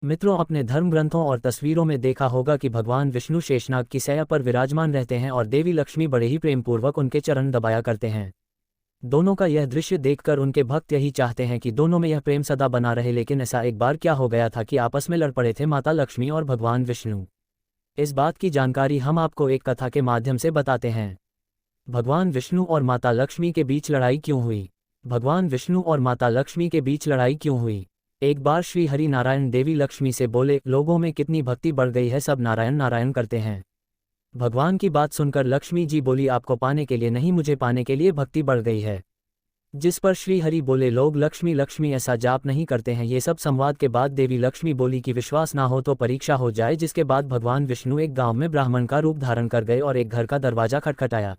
मित्रों, अपने धर्म ग्रंथों और तस्वीरों में देखा होगा कि भगवान विष्णु शेषनाग की सैया पर विराजमान रहते हैं और देवी लक्ष्मी बड़े ही प्रेमपूर्वक उनके चरण दबाया करते हैं। दोनों का यह दृश्य देखकर उनके भक्त यही चाहते हैं कि दोनों में यह प्रेम सदा बना रहे। लेकिन ऐसा एक बार क्या हो गया था कि आपस में लड़ पड़े थे माता लक्ष्मी और भगवान विष्णु। इस बात की जानकारी हम आपको एक कथा के माध्यम से बताते हैं। भगवान विष्णु और माता लक्ष्मी के बीच लड़ाई क्यों हुई? भगवान विष्णु और माता लक्ष्मी के बीच लड़ाई क्यों हुई? एक बार श्री हरि नारायण देवी लक्ष्मी से बोले, लोगों में कितनी भक्ति बढ़ गई है, सब नारायण नारायण करते हैं। भगवान की बात सुनकर लक्ष्मी जी बोली, आपको पाने के लिए नहीं, मुझे पाने के लिए भक्ति बढ़ गई है। जिस पर श्री हरि बोले, लोग लक्ष्मी लक्ष्मी ऐसा जाप नहीं करते हैं। ये सब संवाद के बाद देवी लक्ष्मी बोली कि विश्वास ना हो तो परीक्षा हो जाए। जिसके बाद भगवान विष्णु एक गांव में ब्राह्मण का रूप धारण कर गए और एक घर का दरवाजा खटखटाया।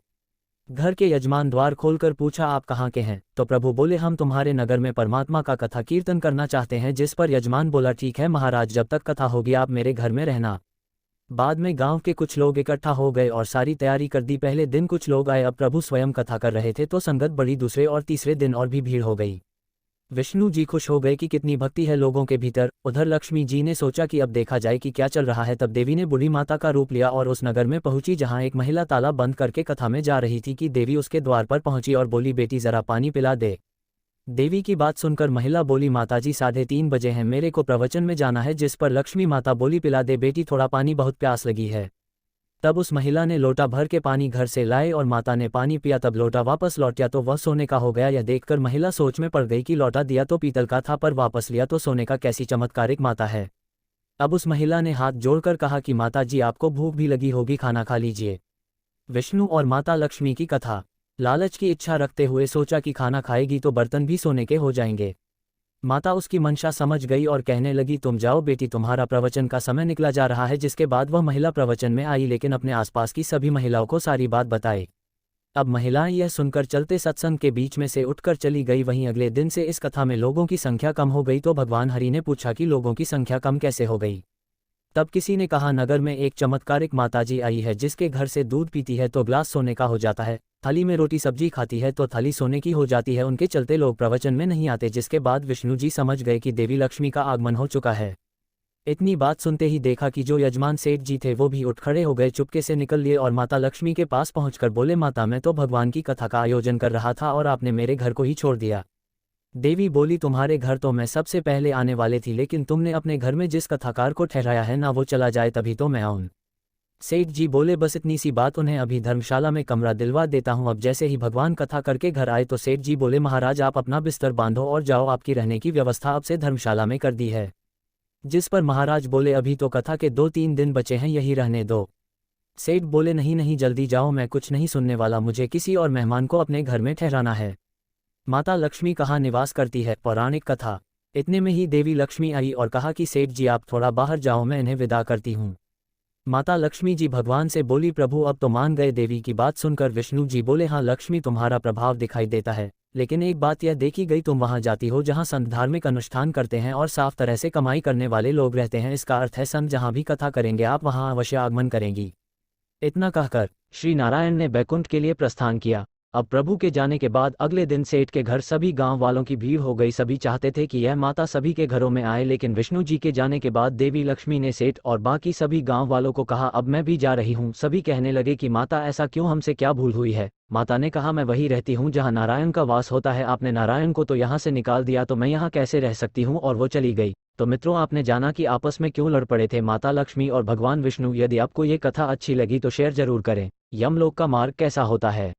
घर के यजमान द्वार खोलकर पूछा, आप कहाँ के हैं? तो प्रभु बोले, हम तुम्हारे नगर में परमात्मा का कथा कीर्तन करना चाहते हैं। जिस पर यजमान बोला, ठीक है महाराज, जब तक कथा होगी आप मेरे घर में रहना। बाद में गांव के कुछ लोग इकट्ठा हो गए और सारी तैयारी कर दी। पहले दिन कुछ लोग आए, अब प्रभु स्वयं कथा कर रहे थे तो संगत बढ़ी। दूसरे और तीसरे दिन और भी भीड़ हो गई। विष्णु जी खुश हो गए कि कितनी भक्ति है लोगों के भीतर। उधर लक्ष्मी जी ने सोचा कि अब देखा जाए कि क्या चल रहा है। तब देवी ने बूढ़ी माता का रूप लिया और उस नगर में पहुंची जहां एक महिला ताला बंद करके कथा में जा रही थी। कि देवी उसके द्वार पर पहुंची और बोली, बेटी जरा पानी पिला दे। देवी की बात सुनकर महिला बोली, माताजी 3:30 बजे हैं, मेरे को प्रवचन में जाना है। जिस पर लक्ष्मी माता बोली, पिला दे बेटी थोड़ा पानी, बहुत प्यास लगी है। तब उस महिला ने लोटा भर के पानी घर से लाए और माता ने पानी पिया। तब लोटा वापस लौटा तो वह सोने का हो गया। यह देखकर महिला सोच में पड़ गई कि लौटा दिया तो पीतल का था, पर वापस लिया तो सोने का, कैसी चमत्कारिक माता है। अब उस महिला ने हाथ जोड़कर कहा कि माता जी, आपको भूख भी लगी होगी, खाना खा लीजिए। विष्णु और माता लक्ष्मी की कथा। लालच की इच्छा रखते हुए सोचा कि खाना खाएगी तो बर्तन भी सोने के हो जाएंगे। माता उसकी मंशा समझ गई और कहने लगी, तुम जाओ बेटी, तुम्हारा प्रवचन का समय निकला जा रहा है। जिसके बाद वह महिला प्रवचन में आई, लेकिन अपने आसपास की सभी महिलाओं को सारी बात बताई। अब महिलाएं यह सुनकर चलते सत्संग के बीच में से उठकर चली गई। वहीं अगले दिन से इस कथा में लोगों की संख्या कम हो गई। तो भगवान हरि ने पूछा कि लोगों की संख्या कम कैसे हो गई? तब किसी ने कहा, नगर में एक चमत्कारिक माताजी आई है, जिसके घर से दूध पीती है तो ग्लास सोने का हो जाता है, थाली में रोटी सब्जी खाती है तो थाली सोने की हो जाती है। उनके चलते लोग प्रवचन में नहीं आते। जिसके बाद विष्णु जी समझ गए कि देवी लक्ष्मी का आगमन हो चुका है। इतनी बात सुनते ही देखा कि जो यजमान सेठ जी थे वो भी उठ खड़े हो गए, चुपके से निकल लिए और माता लक्ष्मी के पास पहुंचकर बोले, माता मैं तो भगवान की कथा का आयोजन कर रहा था और आपने मेरे घर को ही छोड़ दिया। देवी बोली, तुम्हारे घर तो मैं सबसे पहले आने वाले थी, लेकिन तुमने अपने घर में जिस कथाकार को ठहराया है ना वो चला जाए तभी तो मैं आऊं। सेठ जी बोले, बस इतनी सी बात, उन्हें अभी धर्मशाला में कमरा दिलवा देता हूं। अब जैसे ही भगवान कथा करके घर आए तो सेठ जी बोले, महाराज आप अपना बिस्तर बांधो और जाओ, आपकी रहने की व्यवस्था अब से धर्मशाला में कर दी है। जिस पर महाराज बोले, अभी तो कथा के 2-3 दिन बचे हैं, यही रहने दो। सेठ बोले, नहीं नहीं, जल्दी जाओ, मैं कुछ नहीं सुनने वाला, मुझे किसी और मेहमान को अपने घर में ठहराना है। माता लक्ष्मी कहाँ निवास करती है? पौराणिक कथा। इतने में ही देवी लक्ष्मी आई और कहा कि सेठ जी आप थोड़ा बाहर जाओ, मैं इन्हें विदा करती हूँ। माता लक्ष्मी जी भगवान से बोली, प्रभु अब तो मान गए। देवी की बात सुनकर विष्णु जी बोले, हाँ लक्ष्मी, तुम्हारा प्रभाव दिखाई देता है, लेकिन एक बात यह देखी गई, तुम वहां जाती हो जहां संत धार्मिक अनुष्ठान करते हैं और साफ तरह से कमाई करने वाले लोग रहते हैं। इसका अर्थ है संत जहां भी कथा करेंगे आप वहां अवश्य आगमन करेंगी। इतना कहकर श्री नारायण ने बैकुंठ के लिए प्रस्थान किया। अब प्रभु के जाने के बाद अगले दिन सेठ के घर सभी गांव वालों की भीड़ हो गई। सभी चाहते थे कि यह माता सभी के घरों में आए, लेकिन विष्णु जी के जाने के बाद देवी लक्ष्मी ने सेठ और बाकी सभी गांव वालों को कहा, अब मैं भी जा रही हूं। सभी कहने लगे कि माता ऐसा क्यों, हमसे क्या भूल हुई है? माता ने कहा, मैं वही रहती हूँ जहाँ नारायण का वास होता है, आपने नारायण को तो यहाँ से निकाल दिया तो मैं यहाँ कैसे रह सकती हूँ? और वो चली गई। तो मित्रों, आपने जाना कि आपस में क्यों लड़ पड़े थे माता लक्ष्मी और भगवान विष्णु। यदि आपको ये कथा अच्छी लगी तो शेयर जरूर करें। यमलोक का मार्ग कैसा होता है?